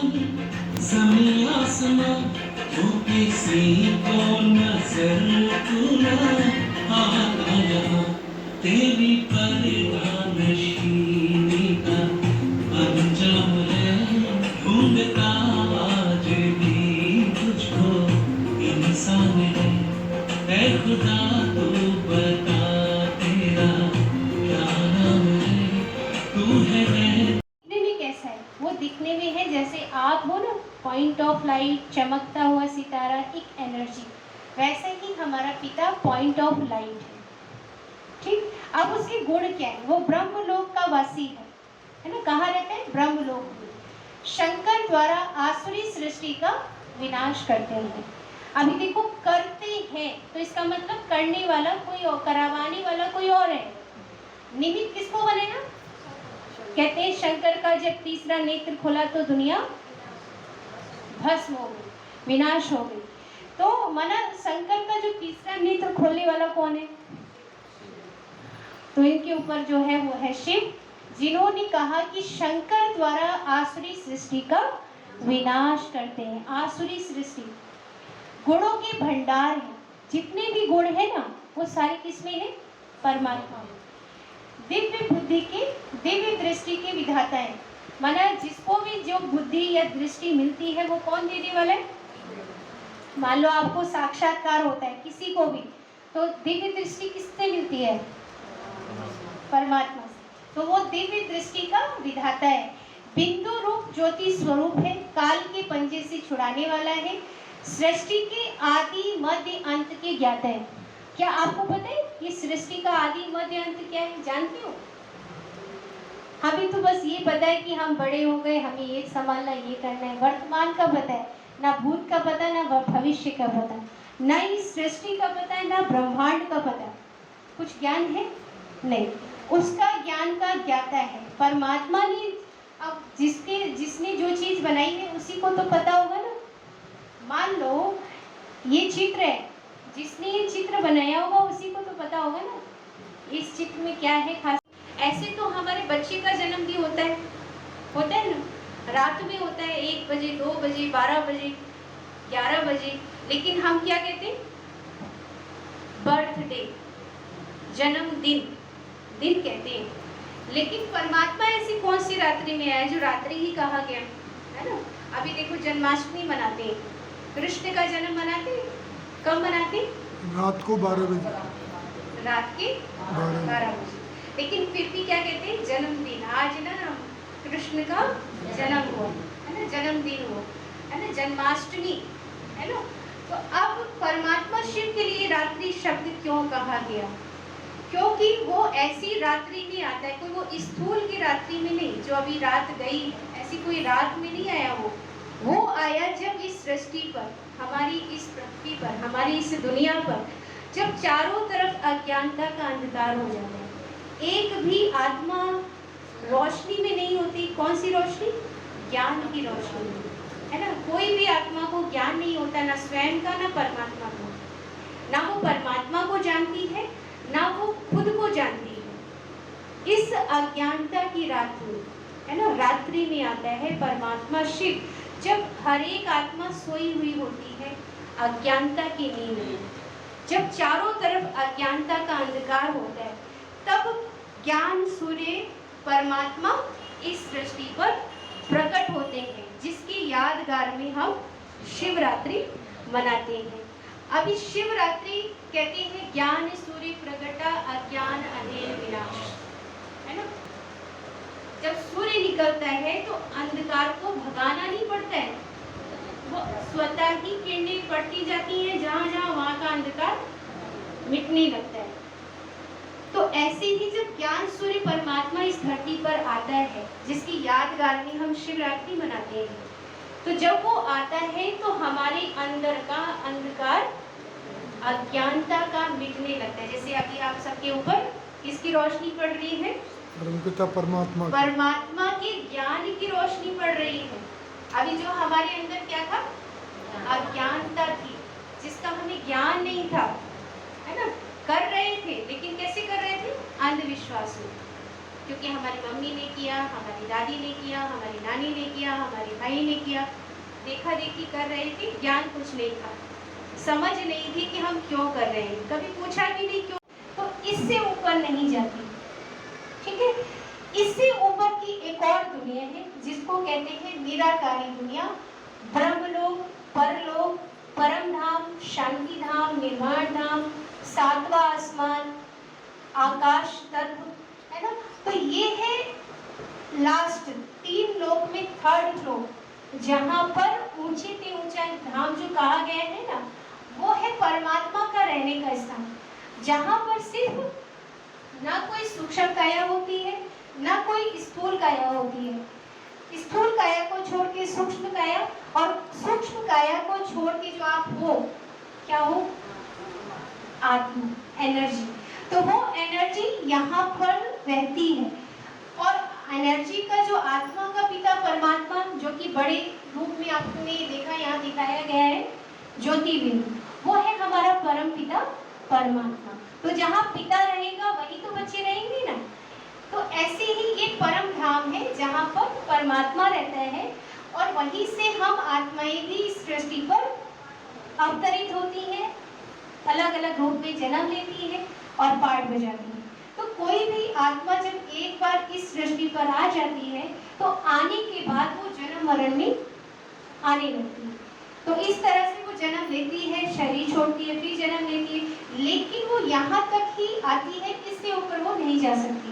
जमीन आसमां वो किसी को नजर तू ना आता यहाँ तेरी परवानशीनी का अंजाम है ढूंढता आज भी तुझको इंसान है ऐ खुदा तू बता तेरा क्या नाम है तू है मैं। दिखने में कैसा है? वो दिखने में है जैसे आप हो ना, पॉइंट ऑफ लाइट, चमकता हुआ सितारा, एक एनर्जी। वैसे ही हमारा पिता पॉइंट ऑफ लाइट है। ठीक, अब उसके गुण क्या है? वो ब्रह्मलोक का वासी है ना? कहाँ रहते हैं? ब्रह्मलोक में। शंकर द्वारा आसुरी सृष्टि का विनाश करते हैं। अभी देखो, करते हैं तो इसका मतलब करने वाला कोई और, करवाने वाला कोई और है। निमित्त किसको बनेगा? कहते हैं शंकर का जब तीसरा नेत्र खोला तो दुनिया भस्म हो गई, विनाश हो गई। तो माना शंकर का जो तीसरा नेत्र खोलने वाला कौन है? तो इनके ऊपर जो है वो है शिव, जिन्होंने कहा कि शंकर द्वारा आसुरी सृष्टि का विनाश करते हैं। आसुरी सृष्टि गुणों के भंडार है। जितने भी गुण है ना, वो सारे किसमें है? परमात्मा में। दिव्य बुद्धि के, दिव्य दृष्टि के विधाता है। माना जिसको भी जो बुद्धि या दृष्टि मिलती है वो कौन देने वाला है? मान लो आपको साक्षात्कार होता है किसी को भी, तो दिव्य दृष्टि किससे मिलती है? परमात्मा से। तो वो दिव्य दृष्टि का विधाता है। बिंदु रूप ज्योति स्वरूप है, काल के पंजे से छुड़ाने वाला है, सृष्टि के आदि मध्य अंत के ज्ञाता है। क्या आपको पता है कि सृष्टि का आदि मध्य अंत क्या है? जानते हो? अभी तो बस ये पता है कि हम बड़े हो गए, हमें ये संभालना, ये करना है। वर्तमान का पता है, ना भूत का पता, ना भविष्य का पता, ना इस सृष्टि का पता है, ना ब्रह्मांड का पता। कुछ ज्ञान है? नहीं। उसका ज्ञान का ज्ञाता है परमात्मा ने। अब जिसने जो चीज बनाई है उसी को तो पता होगा ना। मान लो ये चित्र है, जिसने ये चित्र बनाया होगा उसी को तो पता होगा ना इस चित्र में क्या है खास। ऐसे तो हमारे बच्चे का जन्म भी होता है ना, रात में होता है, 1 बजे, 2 बजे, 12 बजे, 11 बजे। लेकिन हम क्या कहते हैं? बर्थडे, जन्मदिन, दिन कहते हैं। लेकिन परमात्मा ऐसी कौन सी रात्रि में आया जो रात्रि ही कहा गया है ना? अभी देखो, जन्माष्टमी मनाते हैं, कृष्ण का जन्म मनाते हैं। कब मनाते हैं? रात को 12 बजे, रात के 12 बजे। लेकिन फिर भी क्या कहते हैं? जन्मदिन। आज ना कृष्ण का जन्म हुआ है ना, जन्मदिन हुआ है ना, जन्माष्टमी है ना। तो अब परमात्मा शिव के लिए रात्रि शब्द क्यों कहा गया? क्योंकि वो ऐसी रात्रि में आता है, कोई वो स्थूल की रात्रि में नहीं जो अभी रात गई है, ऐसी कोई रात में नहीं आया। वो आया जब इस सृष्टि पर, हमारी इस पृथ्वी पर, हमारी इस दुनिया पर, जब चारों तरफ अज्ञानता का अंधकार हो जाता है, एक भी आत्मा रोशनी में नहीं होती। कौन सी रोशनी? ज्ञान की रोशनी है ना। कोई भी आत्मा को ज्ञान नहीं होता, ना स्वयं का, ना परमात्मा को। ना वो परमात्मा को जानती है, ना वो खुद को जानती है। इस अज्ञानता की रात्रि है ना, रात्रि में आता है परमात्मा शिव। जब हर एक आत्मा सोई हुई होती है अज्ञानता की नींद में, जब चारों तरफ अज्ञानता का अंधकार होता है, तब ज्ञान सूर्य परमात्मा इस सृष्टि पर प्रकट होते हैं, जिसकी यादगार में हम शिवरात्रि मनाते हैं। अभी शिवरात्रि कहते हैं ज्ञान सूर्य प्रगटा अज्ञान अंधेर विनाश, है ना। जब सूर्य निकलता है तो अंधकार को भगाना नहीं पड़ता है, वो स्वतः ही किरणें पड़ती जाती हैं, जहां जहां वहां का अंधकार मिटने लगता है। तो ऐसे ही जब ज्ञान सूर्य परमात्मा इस धरती पर आता है, जिसकी यादगार में हम शिवरात्रि मनाते हैं, तो जब वो आता है तो हमारे अंदर का अंधकार, अज्ञानता का मिटने लगता है। जैसे अभी आप सबके ऊपर किसकी रोशनी पड़ रही है? परमपिता परमात्मा परमात्मा के ज्ञान की रोशनी पड़ रही है। अभी जो हमारे अंदर क्या था? अज्ञानता थी, जिसका हमें ज्ञान नहीं था, है ना। कर रहे थे, लेकिन कैसे कर रहे थे? अंधविश्वास में। क्योंकि हमारी मम्मी ने किया, हमारी दादी ने किया, हमारी नानी ने किया, हमारे भाई ने किया, देखा देखी कर रहे थे, ज्ञान कुछ नहीं था, समझ नहीं थी कि हम क्यों कर रहे हैं, कभी पूछा भी नहीं क्यों। तो इससे ऊपर नहीं जाती, ठीक है। इससे ऊपर की एक और दुनिया है जिसको कहते हैं निराकारी दुनिया, ब्रह्मलोक, परलोक, परम धाम, शांति धाम, निर्वाण धाम, सातवां आसमान, आकाश तत्व, है ना। तो ये है लास्ट 3 लोक में थर्ड फ्लोर, जहाँ पर ऊंचे से ऊंचा धाम जो कहा गया है ना, वो है परमात्मा का रहने का स्थान, जहाँ पर सिर्फ ना कोई सूक्ष्म काया होती है, ना कोई स्थूल काया होती है। स्थूल काया को छोड़ के सूक्ष्म काया, और सूक्ष्म काया को छोड़ के जो आप हो, क्या हो, आत्मा, एनर्जी। तो वो एनर्जी यहाँ पर रहती है, और एनर्जी का जो आत्मा का पिता परमात्मा, जो कि बड़े रूप में आपने देखा यहाँ दिखाया गया है, ज्योतिर्लिंग, वो है हमारा परम पिता परमात्मा। तो जहाँ पिता रहेगा वही तो बच्चे रहेंगे ना। तो ऐसे ही ये परम धाम है जहाँ पर परमात्मा रहता है, और वहीं से हम आत्माएं भी इस सृष्टि पर अवतरित होती हैं, अलग अलग रूप में जन्म लेती है और पाठ बजाती है। तो कोई भी आत्मा जब एक बार इस सृष्टि पर आ जाती है, तो आने के बाद वो जन्म मरण में आने लगती है। तो इस तरह से वो जन्म लेती है, शरीर छोड़ती है, फिर जन्म लेती है, लेकिन वो यहाँ तक ही आती है, इससे ऊपर वो नहीं जा सकती।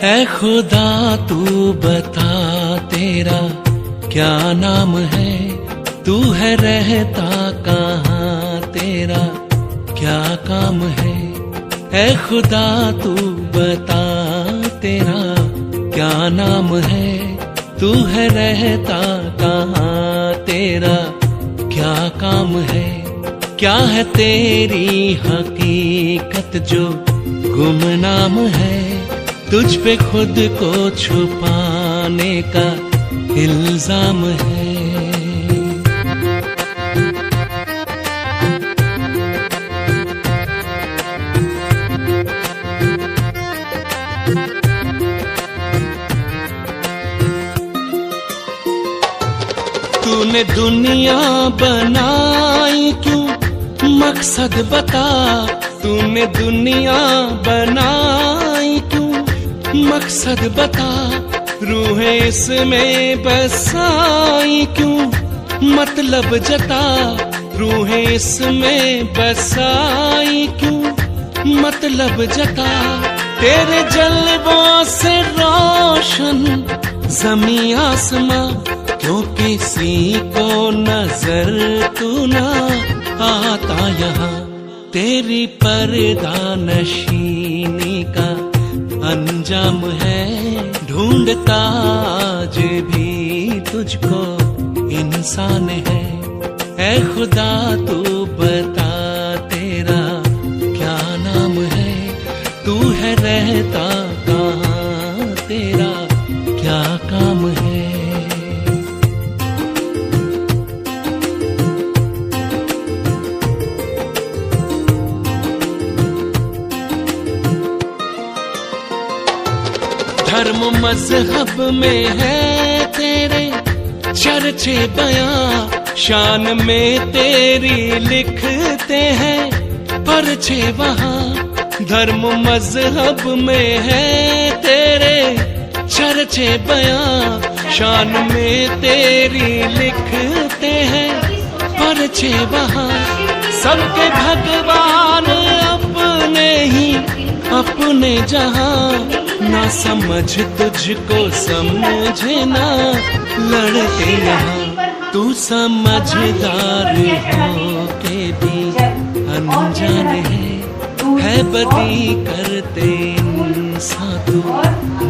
ऐ खुदा तू बता तेरा क्या नाम है, तू है रहता कहाँ, तेरा क्या काम है। ऐ खुदा तू बता तेरा क्या नाम है, तू है रहता कहाँ, तेरा क्या काम है। क्या है तेरी हकीकत जो गुमनाम है, तुझ पे खुद को छुपाने का इल्जाम है। तूने दुनिया बनाई क्यों, मकसद बता। तूने दुनिया बनाई क्यों, मकसद बता। रूहें इसमें बसाई क्यों, मतलब जता। रूहें इसमें बसाई क्यों, मतलब जता। तेरे जलवों से रोशन ज़मीं आसमां, क्यों किसी को नजर तू ना आता यहाँ। तेरी पर्दा नशीनी का अंजाम है, ढूंढता आज भी तुझको इंसान है। ऐ खुदा तू बता तेरा क्या नाम है, तू है रहता कहाँ, तेरा क्या काम है। धर्म मजहब में है तेरे चर्चे बयां, शान में तेरी लिखते हैं परचे वहाँ। धर्म मजहब में है तेरे चर्चे बयां, शान में तेरी लिखते हैं परचे वहाँ। सबके भगवान अपने ही अपने जहाँ, ना समझ तुझको समझे ना लड़के यहाँ। तू समझदार हो के भी अनजान है बदी करते इंसान तू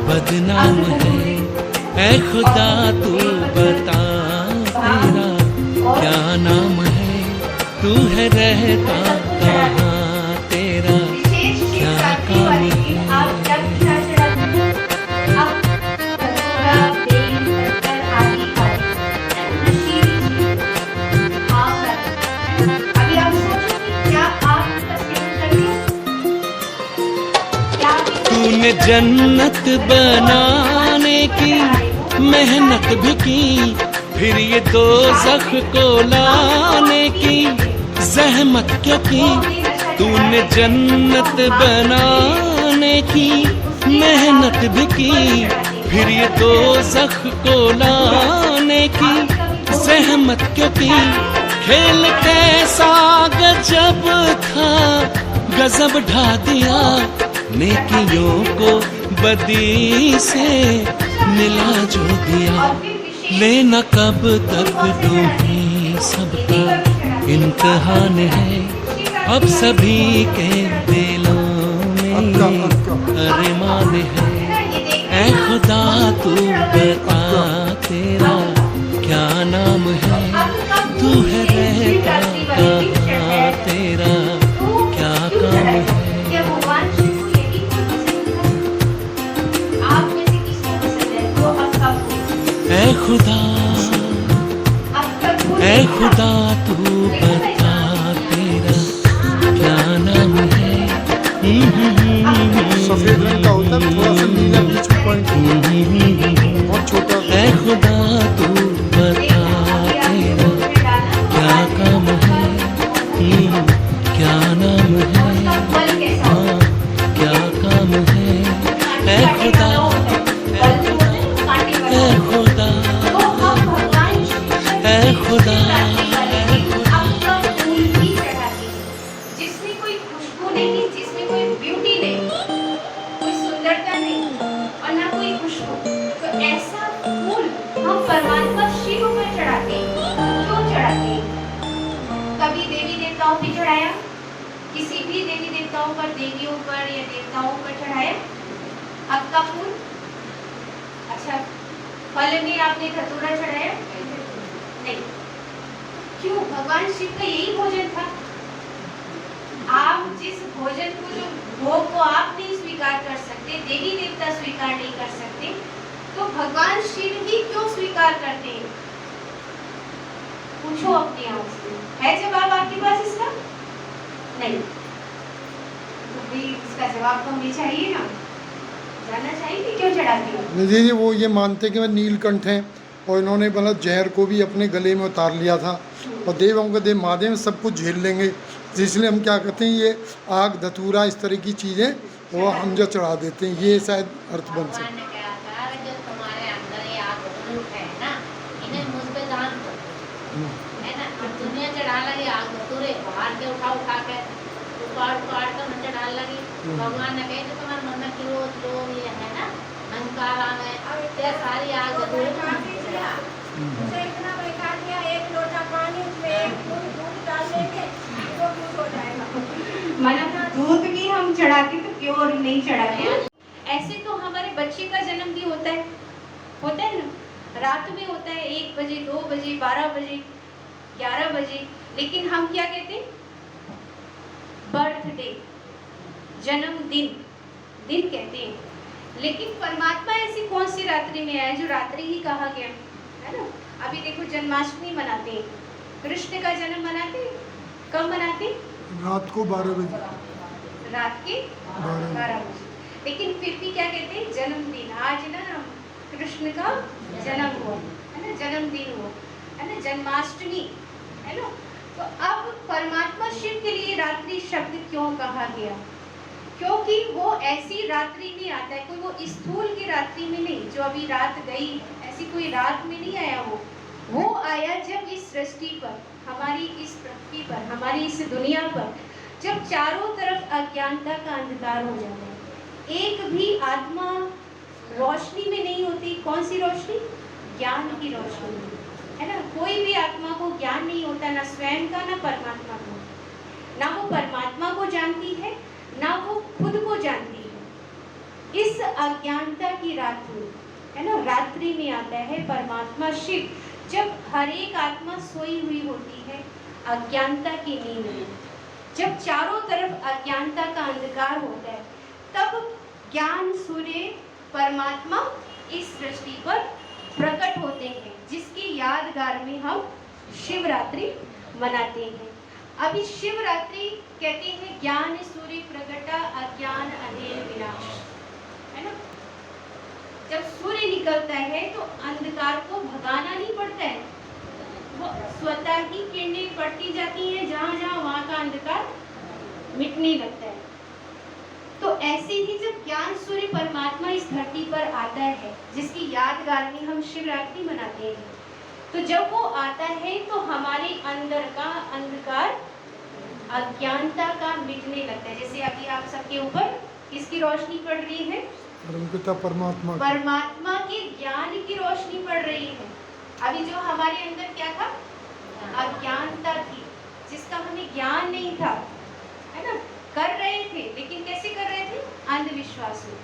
बदनाम है। ऐ खुदा तू बता तेरा क्या नाम है। तू है रहता कहाँ तेरा विशेष क्या शिवरात्रि काम वाले दिन है। आप जब क्या चढ़ाते हैं? आप धतूरा, बेल, पत्थर आदि खाते हैं। शीशी, आम रखते हैं। अभी आप सोचो कि क्या आप इसका सेवन करते हैं? क्या आप इसका तूने सेवन करते हैं? जन्नत बनाने की मेहनत भी की, फिर ये दोज़ख को लाने की ज़हमत क्यों की। तूने जन्नत बनाने की मेहनत भी की, फिर ये दोज़ख को लाने की ज़हमत क्यों की। खेल कैसा गजब था, गजब ढा दिया, नेकियों को बदी से मिला जो दिया। लेना कब तक तुम्हें सबका इम्तिहान है, अब सभी के दिलों में अरमान है। ऐ खुदा तू बता तेरा क्या नाम है, तू है रहता कहाँ तेरा क्या काम है। क्या भगवान शिव को यही पसंद था? आप में से किसको पसंद है? तो आपका फूल। ऐ खुदा आपका फूल ऐ खुदा तू बता तेरा क्या नाम है। सफेद रंग का होता है, थोड़ा सा नीला बीच में पॉइंट बहुत छोटा। ऐ खुदा तू बता तेरा क्या काम है, क्या नाम है, फल कैसा होता हाँ क्या काम है। ऐ है? खुदा फल जो होते हैं वो कांटे वाले ऐ होते खुदा हैं। तो हम भगवान शिव को ऐ खुदा शिवरात्रि वाले दिन आपका फूल भी चढ़ाते हैं, जिसमें कोई खुशबू नहीं, जिसमें कोई ब्यूटी नहीं, कोई सुंदरता नहीं और ना कोई खुशबू। तो ऐसा फूल हम परमात्मा शिव पर चढ़ाते हैं। क्यों चढ़ाते हैं? कभी देवी देवताओं पे चढ़ाया? किसी भी देवी देवताओं पर, देवियों पर या देवताओं पर चढ़ाया आपका फूल? अच्छा, फल में आपने धतूरा चढ़ाया? नहीं। क्यों? भगवान शिव का यही भोजन था। आप जिस भोजन को, जो भोग को आप नहीं स्वीकार कर सकते, देवी देवता स्वीकार नहीं कर सकते, तो भगवान शिव ही क्यों स्वीकार करते हैं? पूछो अपने आप से, है जवाब आपके पास इसका? नहीं। तो भाई इसका जवाब तो हमें चाहिए ना, जानना चाहिए कि क्यों चढ़ाते हो। निधि जी वो ये मानते कि वह नीलकंठ हैं और इन्होंने मतलब जहर को भी अपने गले में उतार लिया था और देवों के देव महादेव सब कुछ झेल लेंगे, इसलिए हम क्या कहते हैं ये आग धतूरा इस तरह की चीज़ें वो हम जो चढ़ा देते हैं, ये शायद अर्थ बन सकता भगवान ने कहा था कि जो तुम्हारे अंदर ये आग धतूर है ना, इन्हें मुझ पे दान कर दो, है ना। और दुनिया चढ़ा लगी आग धतूरे, बाहर के उठा के उपाड़ कर न चढ़ा लगी। भगवान ने कहे कि तुम्हारे मन में क्रोध लोभ ये है ना, अहंकार आ गए, ते सारी आग धतूरे को मुझ पे चढ़ा। उसे इतना बैठा दिया, एक लोटा पानी उसमें एक बूंद दूध डाल देंगे तो दूध हो जाएगा। मतलब दूध भी हम चढ़ाते तो प्योर नहीं चढ़ाते। ऐसे तो हमारे बच्चे का जन्म भी होता है ना, रात में होता है, 1 बजे, 2 बजे, 12 बजे, 11 बजे, लेकिन हम क्या कहते हैं? बर्थडे, जन्मदिन, दिन कहते हैं। लेकिन परमात्मा ऐसी कौन सी रात्रि में आया जो रात्रि ही कहा गया है ना। अभी देखो जन्माष्टमी मनाते हैं, कृष्ण का जन्म मनाते हैं, कब मनाते हैं? रात को 12 बजे। रात के 12 बजे। लेकिन फिर भी क्या कहते हैं? जन्मदिन। आज ना कृष्ण का जन्म हुआ है ना, जन्मदिन हुआ है ना, जन्माष्टमी है ना। तो अब परमात्मा शिव के लिए रात्रि शब्द क्यों कहा गया? क्योंकि वो ऐसी रात्रि में आता है, कोई वो स्थूल की रात्रि में नहीं, जो अभी रात गई ऐसी कोई रात में नहीं आया। वो आया जब इस सृष्टि पर, हमारी इस पृथ्वी पर, हमारी इस दुनिया पर, जब चारों तरफ अज्ञानता का अंधकार हो जाता है, एक भी आत्मा रोशनी में नहीं होती। कौन सी रोशनी? ज्ञान की रोशनी, है ना। कोई भी आत्मा को ज्ञान नहीं होता, ना स्वयं का ना परमात्मा को। ना वो परमात्मा को जानती है, ना वो खुद को जानती है। इस अज्ञानता की रात्रि, है ना, रात्रि में आता है परमात्मा शिव। जब हर एक आत्मा सोई हुई होती है, अज्ञानता की नींद में। जब चारों तरफ अज्ञानता का अंधकार होता है तब ज्ञान सूर्य परमात्मा इस सृष्टि पर प्रकट होते हैं, जिसकी यादगार में हम शिवरात्रि मनाते हैं। अभी शिवरात्रि कहते हैं ज्ञान सूर्य प्रगटा अज्ञान अंधेर विनाश, है ना। जब सूर्य निकलता है तो अंधकार को भगाना नहीं पड़ता है, वो स्वतः ही किरणें पड़ती जाती हैं, जहां जहां वहां का अंधकार मिटने लगता है। तो ऐसे ही जब ज्ञान सूर्य परमात्मा इस धरती पर आता है, जिसकी यादगार में हम शिवरात्रि मनाते हैं, तो जब वो आता है तो हमारे अंदर का अंधकार अज्ञानता का मिटने लगता है। जैसे अभी आप सबके ऊपर किसकी रोशनी पड़ रही है? परमपिता परमात्मा की। परमात्मा के ज्ञान की रोशनी पड़ रही है। अभी जो हमारे अंदर क्या था? अज्ञानता थी, जिसका हमें ज्ञान नहीं था, है ना। कर रहे थे, लेकिन कैसे कर रहे थे? अंधविश्वास में,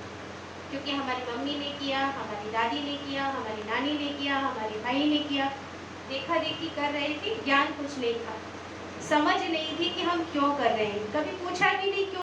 क्योंकि हमारी मम्मी ने किया, हमारी दादी ने किया, हमारी नानी ने किया, हमारे भाई ने किया, देखा देखी कर रहे थे। ज्ञान कुछ नहीं था, समझ नहीं थी कि हम क्यों कर रहे हैं, कभी पूछा भी नहीं क्यों